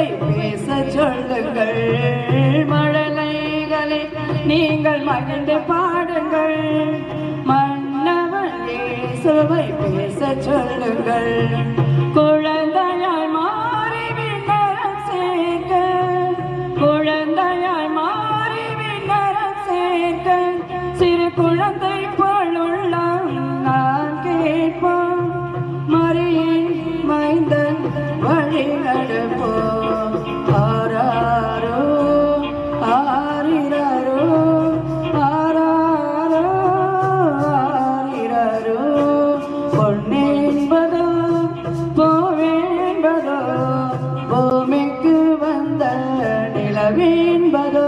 இயேசுவை பேச சொல்லுங்கள். மழலைகளை நீங்கள் மகிழ்ந்து பாடுங்கள். மன்னவன் இயேசுவை பேச சொல்லுங்கள். குழந்தையாய் மாறி விண்ணரம் சேர்க்க, குழந்தையாய் மாறி விண்ணரம் சேர்க்க, சிறு குழந்தை போல் உள்ளம் நான் கேட்போம். மரியின் மைந்தன் வழி நடப்போம். ஆராரோ ஆரிரரோ ஆராரோ ஆரிரரோ. பொன்னென்பதோ பூவென்பதோ பூமிக்கு வந்த நிலவென்பதோ.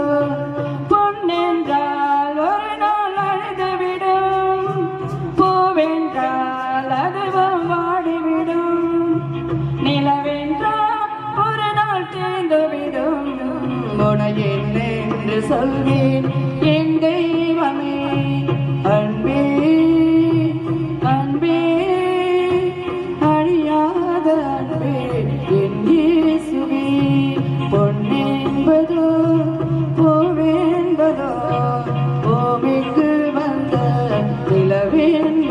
பொன்னென்றால் ஒரு நாள் அழுதுவிடும், பூவென்றால் அதுவும் வாடிவிடும். நிலவென்றால் ஒரு நாள் தேர்ந்துவிடும். உனை என்று சொல்வேன் என் தெய்வமே. அன்பே அன்பே அழியாத அன்பே என் இயேசுவே. பொன்னென்பதோ பூவென்பதோ பூமிக்கு வந்த நிலவென்பதோ.